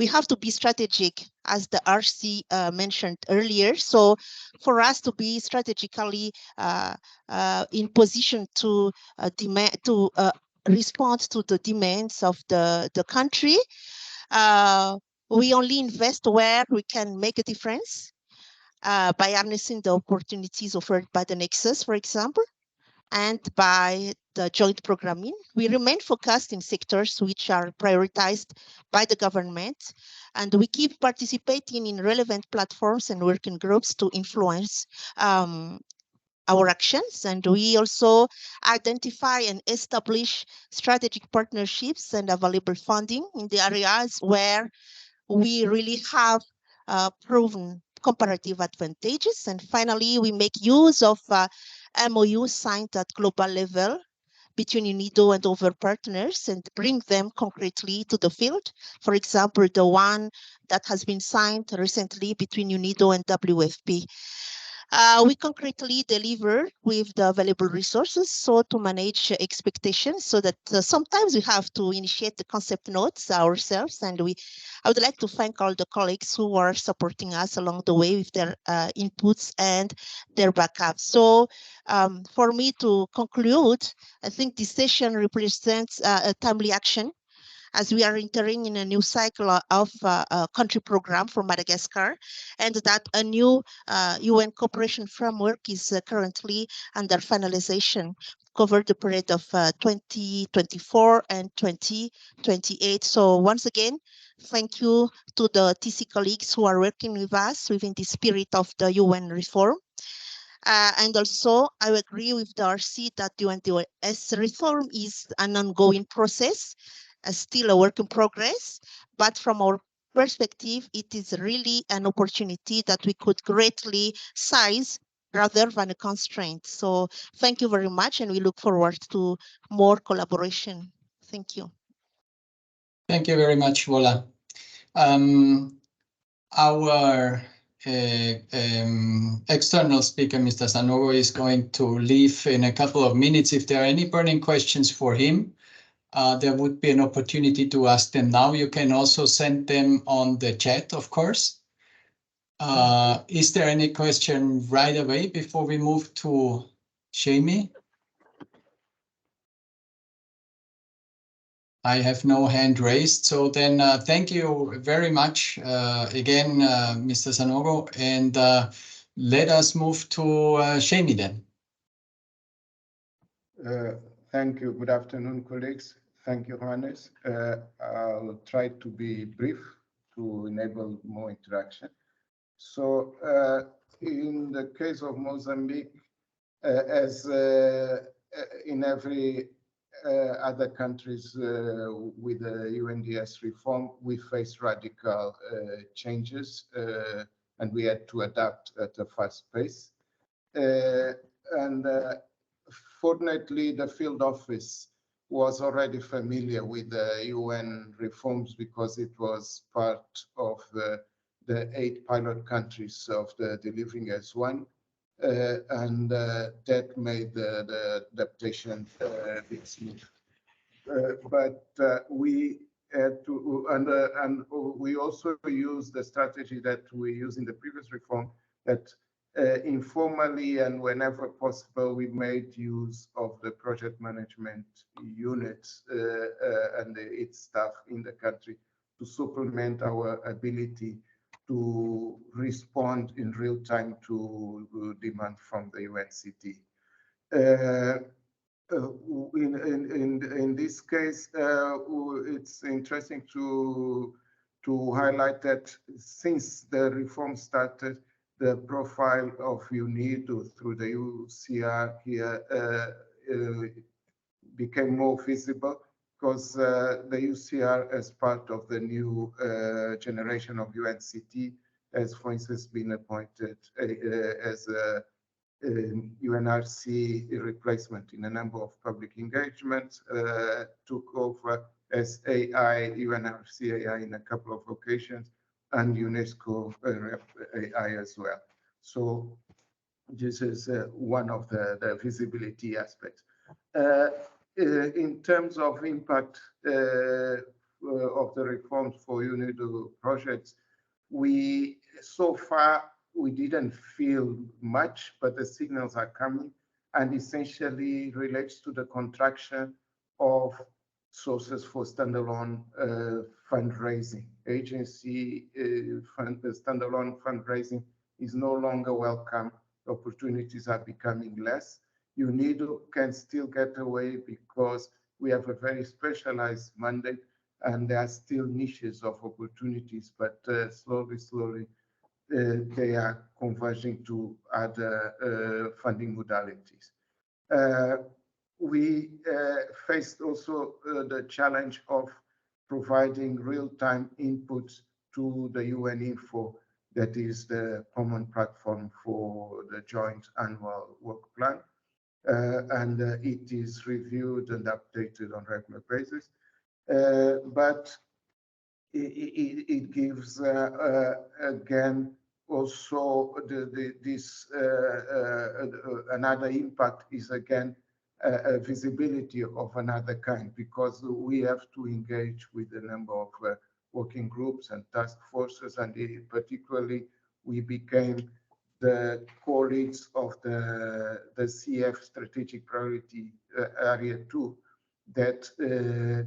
have to be strategic, as the RC mentioned earlier. So for us to be strategically in position to respond to the demands of the country, we only invest where we can make a difference by harnessing the opportunities offered by the Nexus, for example, and by the joint programming. We remain focused in sectors which are prioritized by the government, and we keep participating in relevant platforms and working groups to influence our actions. And we also identify and establish strategic partnerships and available funding in the areas where we really have proven comparative advantages. And finally, we make use of MOU signed at global level between UNIDO and other partners and bring them concretely to the field. For example, the one that has been signed recently between UNIDO and WFP. We concretely deliver with the available resources, so to manage expectations, so that sometimes we have to initiate the concept notes ourselves. And I would like to thank all the colleagues who are supporting us along the way with their inputs and their backup. So for me to conclude, I think this session represents a timely action as we are entering in a new cycle of country program for Madagascar, and that a new UN cooperation framework is currently under finalization, cover the period of 2024 and 2028. So once again, thank you to the TC colleagues who are working with us within the spirit of the UN reform. And also, I agree with the RC that the UNDS reform is an ongoing process, still a work in progress, but from our perspective, it is really an opportunity that we could greatly seize rather than a constraint. So thank you very much, and we look forward to more collaboration. Thank you. Thank you very much, Vola. Our external speaker, Mr. Sanogo, is going to leave in a couple of minutes. If there are any burning questions for him, there would be an opportunity to ask them now. You can also send them on the chat, of course. Is there any question right away before we move to Jamie? I have no hand raised, so then thank you very much again, Mr. Sanogo, and let us move to Jamie then. Thank you. Good afternoon, colleagues. Thank you, Johannes. I'll try to be brief to enable more interaction. So in the case of Mozambique, as in every other countries with the UNDS reform, we face radical changes and we had to adapt at a fast pace. Fortunately, the field office was already familiar with the UN reforms because it was part of the 8 pilot countries of the delivering as one. And that made the adaptation a bit smooth. But we had to, and we also use the strategy that we used in the previous reform, that informally and whenever possible, we made use of the project management units and its staff in the country to supplement our ability to respond in real time to demand from the UNCT. In this case, it's interesting to highlight that since the reform started, the profile of UNIDO through the UCR here became more visible, because the UCR, as part of the new generation of UNCT, has, for instance, been appointed as UNRC replacement in a number of public engagements, took over as AI, UNRC AI in a couple of occasions, and UNESCO AI as well. So this is one of the visibility aspects. In terms of impact of the reforms for UNIDO projects, so far we didn't feel much, but the signals are coming, and essentially relates to the contraction of sources for standalone fundraising. Agency standalone fundraising is no longer welcome. Opportunities are becoming less. UNIDO can still get away because we have a very specialized mandate, and there are still niches of opportunities, but slowly, they are converging to other funding modalities. We faced also the challenge of providing real-time inputs to the UN Info, that is the common platform for the joint annual work plan. And it is reviewed and updated on a regular basis. But it gives, again, also another impact is, again, a visibility of another kind, because we have to engage with a number of working groups and task forces, and particularly we became the co-leads of the CF Strategic Priority Area 2 that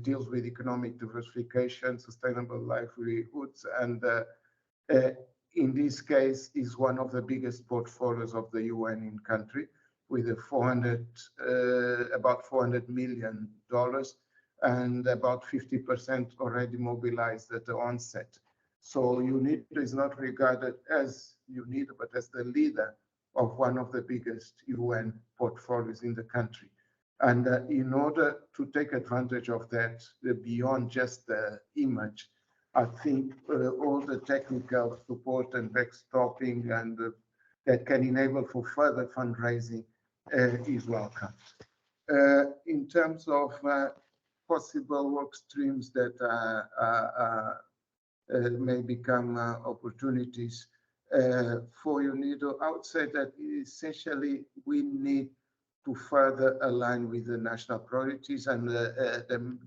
deals with economic diversification, sustainable livelihoods, and in this case is one of the biggest portfolios of the UN in country, with about $400 million and about 50% already mobilized at the onset. So UNIDO is not regarded as UNIDO, but as the leader of one of the biggest UN portfolios in the country. And in order to take advantage of that, beyond just the image, I think all the technical support and backstopping and that can enable for further fundraising is welcome. In terms of possible work streams that may become opportunities for UNIDO, I would say that essentially we need to further align with the national priorities, and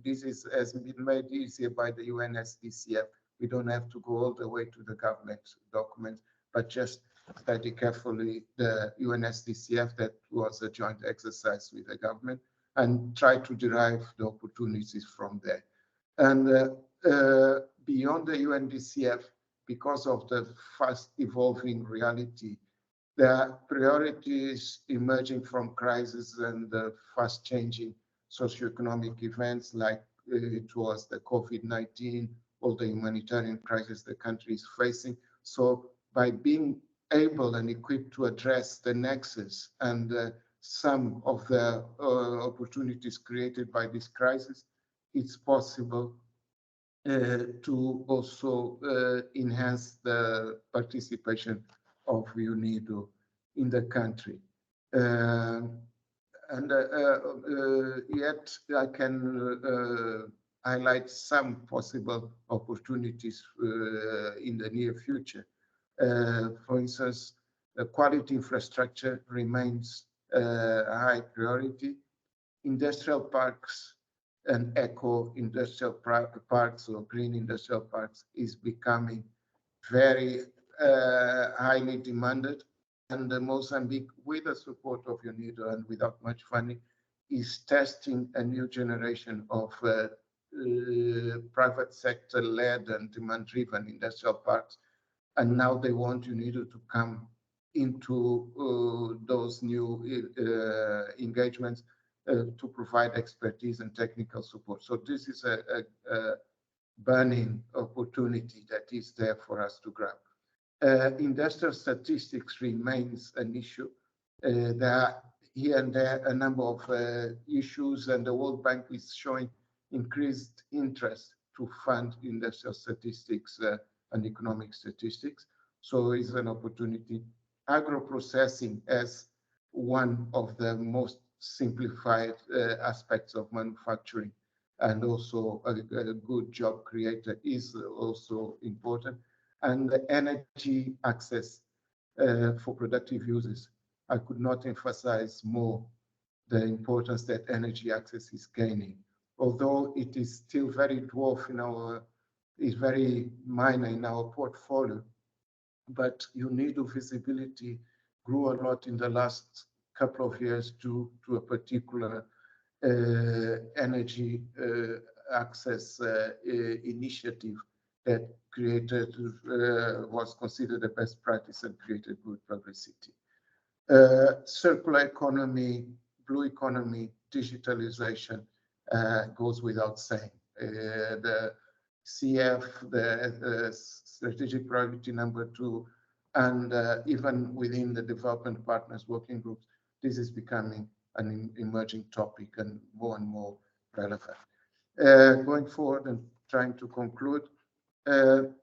this has been made easier by the UNSDCF. We don't have to go all the way to the government document, but just study carefully the UNSDCF, that was a joint exercise with the government, and try to derive the opportunities from there. And beyond the UNDCF, because of the fast evolving reality, there are priorities emerging from crises and fast changing socioeconomic events, like it was the COVID-19 or the humanitarian crisis the country is facing. So by being able and equipped to address the nexus and some of the opportunities created by this crisis, it's possible to also enhance the participation of UNIDO in the country. Yet I can highlight some possible opportunities in the near future. For instance, the quality infrastructure remains a high priority. Industrial parks and eco-industrial parks or green industrial parks is becoming very highly demanded, and Mozambique, with the support of UNIDO and without much funding, is testing a new generation of private sector-led and demand-driven industrial parks, and now they want UNIDO to come into those new engagements to provide expertise and technical support. So this is a burning opportunity that is there for us to grab. Industrial statistics remains an issue. There are here and there a number of issues, and the World Bank is showing increased interest to fund industrial statistics and economic statistics. So it's an opportunity. Agro-processing, as one of the most simplified aspects of manufacturing, and also a good job creator is also important. And the energy access for productive uses. I could not emphasize more the importance that energy access is gaining, although it is still very dwarf in our, is very minor in our portfolio, but UNIDO visibility grew a lot in the last couple of years due to a particular energy access initiative that created, was considered the best practice and created good publicity. Circular economy, blue economy, digitalization goes without saying. The CF, the strategic priority number 2, and even within the development partners working groups, this is becoming an emerging topic and more relevant. Going forward and trying to conclude, in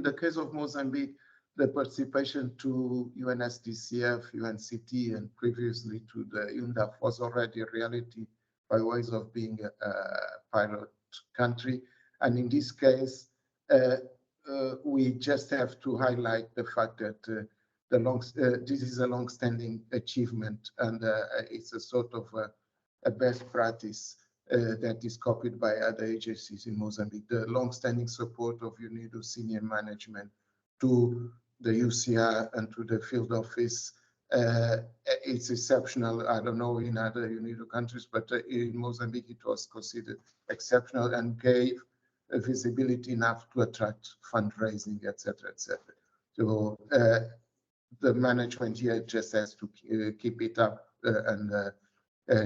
the case of Mozambique, the participation to UNSDCF, UNCT, and previously to the UNDAF was already a reality by ways of being a pilot country. And in this case, we just have to highlight the fact that this is a long-standing achievement, and it's a sort of a best practice that is copied by other agencies in Mozambique. The long-standing support of UNIDO senior management to the UCR and to the field office, it's exceptional. I don't know in other UNIDO countries, but in Mozambique it was considered exceptional and gave visibility enough to attract fundraising, etc., etc. So the management here just has to keep it up and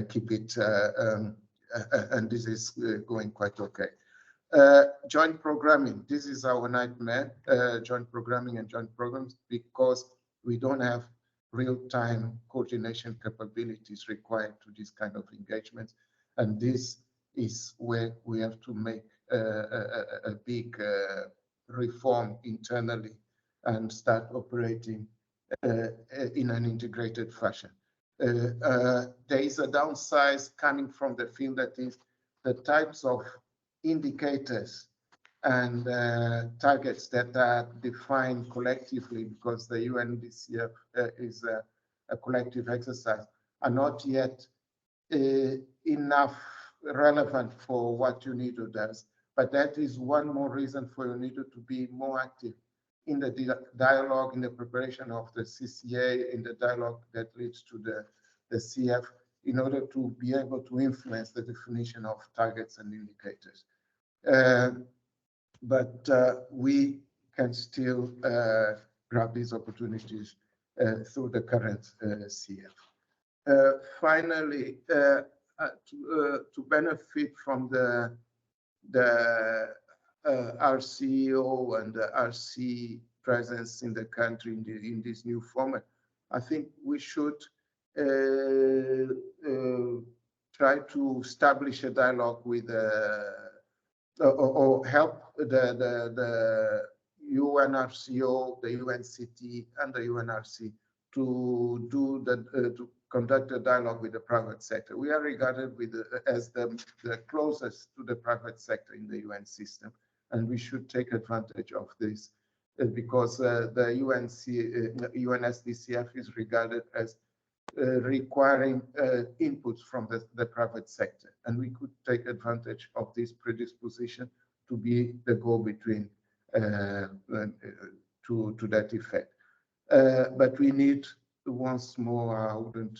keep it, and this is going quite okay. Joint programming, this is our nightmare, joint programming and joint programs, because we don't have real-time coordination capabilities required to this kind of engagements. And this is where we have to make a big reform internally and start operating in an integrated fashion. There is a downside coming from the field, that is the types of indicators and targets that are defined collectively, because the UNDCF is a collective exercise, are not yet enough relevant for what UNIDO does. But that is one more reason for UNIDO to be more active in the dialogue, in the preparation of the CCA, in the dialogue that leads to the CF, in order to be able to influence the definition of targets and indicators. But we can still grab these opportunities through the current CF. Finally, to benefit from the RCO and the RC presence in the country in this new format, I think we should try to establish a dialogue with or help the UNRCO, the UNCT, and the UNRC to do to conduct a dialogue with the private sector. We are regarded as the closest to the private sector in the UN system, and we should take advantage of this because the UNSDCF is regarded as requiring inputs from the private sector, and we could take advantage of this predisposition to be the go-between to that effect. But we need, once more, I would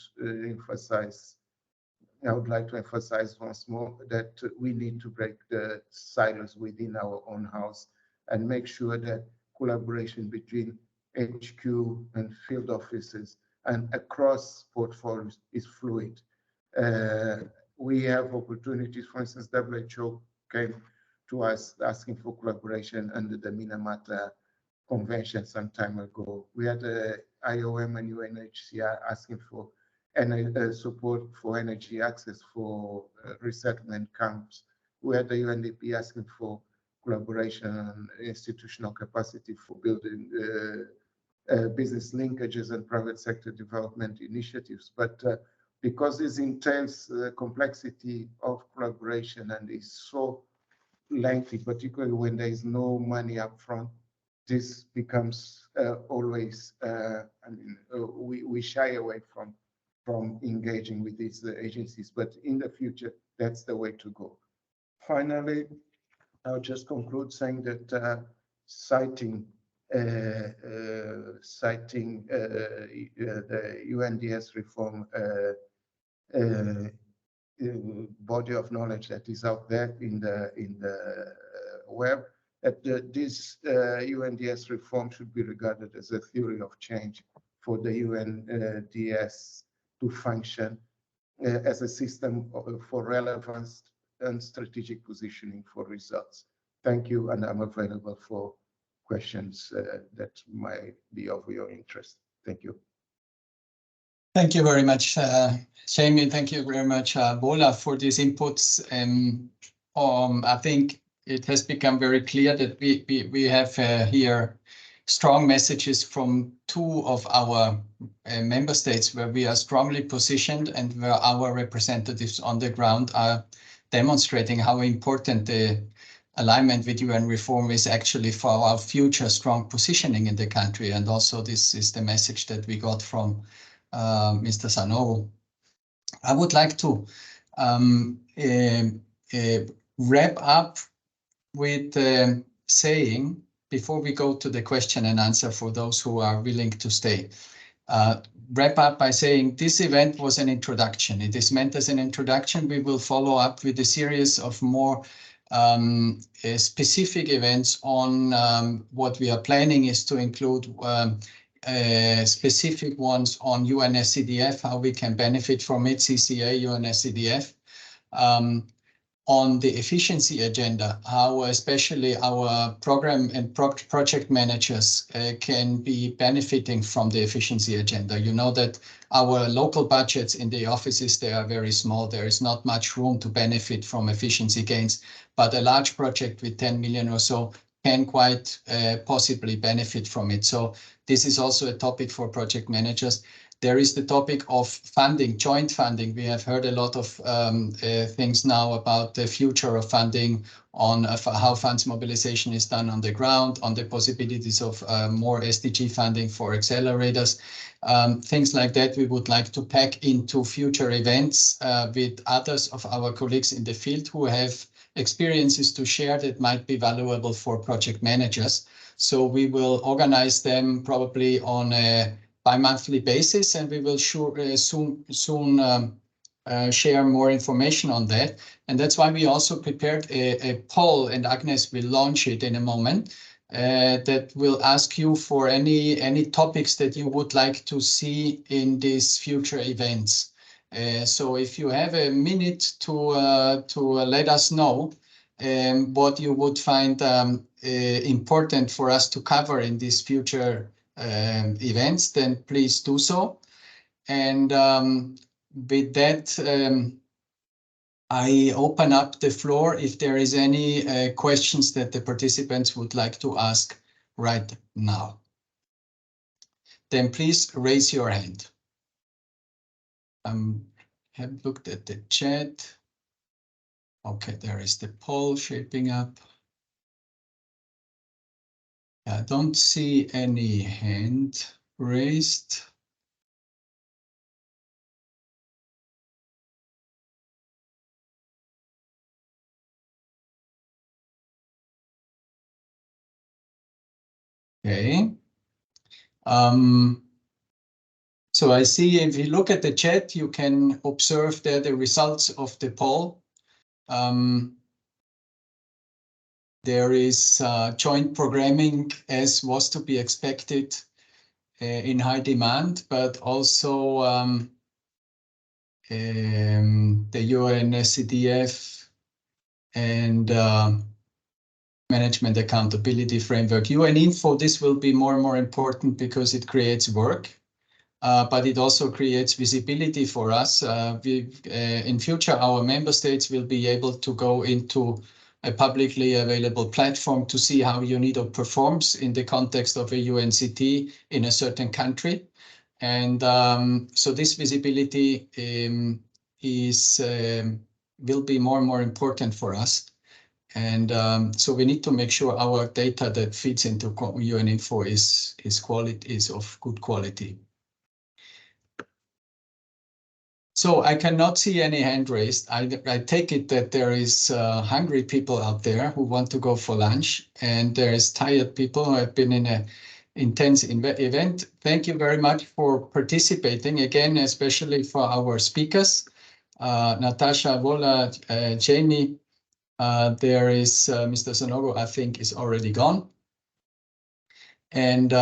like to emphasize once more that we need to break the silos within our own house and make sure that collaboration between HQ and field offices and across portfolios is fluid. We have opportunities. For instance, WHO came to us asking for collaboration under the Minamata Convention some time ago. We had the IOM and UNHCR asking for support for energy access for resettlement camps. We had the UNDP asking for collaboration and institutional capacity for building business linkages and private sector development initiatives. But because this entails the complexity of collaboration and is so lengthy, particularly when there is no money up front, this becomes always, we shy away from engaging with these agencies, but in the future, that's the way to go. Finally, I'll just conclude saying that citing the UNDS reform body of knowledge that is out there in the web, that this UNDS reform should be regarded as a theory of change for the UNDS to function as a system for relevance and strategic positioning for results. Thank you, and I'm available for questions that might be of your interest. Thank you. Thank you very much, Jamie. Thank you very much, Bola, for these inputs. I think it has become very clear that we have here strong messages from two of our member states where we are strongly positioned and where our representatives on the ground are demonstrating how important the alignment with UN reform is actually for our future strong positioning in the country. And also this is the message that we got from Mr. Sanogo. I would like to wrap up with saying, before we go to the question and answer for those who are willing to stay, wrap up by saying this event was an introduction. It is meant as an introduction. We will follow up with a series of more specific events on what we are planning is to include specific ones on UNSCDF, how we can benefit from it, CCA, UNSCDF, on the efficiency agenda, how especially our program and project managers can be benefiting from the efficiency agenda. You know that our local budgets in the offices, they are very small. There is not much room to benefit from efficiency gains, but a large project with 10 million or so can quite possibly benefit from it. So this is also a topic for project managers. There is the topic of funding, joint funding. We have heard a lot of things now about the future of funding, on how funds mobilization is done on the ground, on the possibilities of more SDG funding for accelerators. Things like that we would like to pack into future events with others of our colleagues in the field who have experiences to share that might be valuable for project managers. So we will organize them probably on a bi-monthly basis, and we will soon share more information on that. And that's why we also prepared a poll, and Agnes will launch it in a moment, that will ask you for any topics that you would like to see in these future events. So if you have a minute to let us know what you would find important for us to cover in these future events, then please do so. And with that, I open up the floor if there is any questions that the participants would like to ask right now. Then please raise your hand. Have looked at the chat. Okay, there is the poll shaping up. I don't see any hand raised. Okay. So I see if you look at the chat, you can observe there the results of the poll. There is joint programming, as was to be expected, in high demand, but also the UNSCDF and Management Accountability Framework. UNINFO, this will be more and more important because it creates work, but it also creates visibility for us. In future, our member states will be able to go into a publicly available platform to see how UNIDO performs in the context of a UNCT in a certain country. And so this visibility will be more and more important for us. And so we need to make sure our data that feeds into UNINFO is of good quality. So I cannot see any hand raised. I take it that there is hungry people out there who want to go for lunch, and there is tired people who have been in an intense event. Thank you very much for participating again, especially for our speakers, Natasha, Vola, Jamie. There is Mr. Sanogo, I think, is already gone. And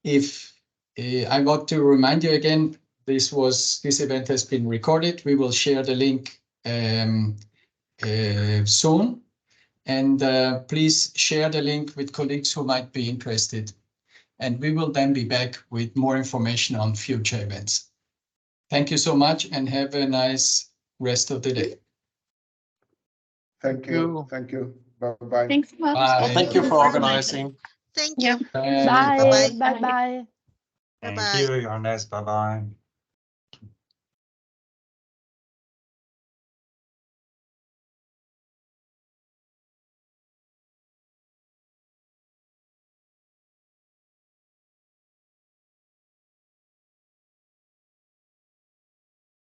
if I want to remind you again, this event has been recorded. We will share the link soon. And please share the link with colleagues who might be interested. And we will then be back with more information on future events. Thank you so much and have a nice rest of the day. Thank you. Thank you. Bye-bye. Thanks a lot. Bye. Thank you for organizing. Thank Yeah. you. Bye. Bye-bye. Bye-bye. Thank Bye-bye. you, Johannes. Bye-bye.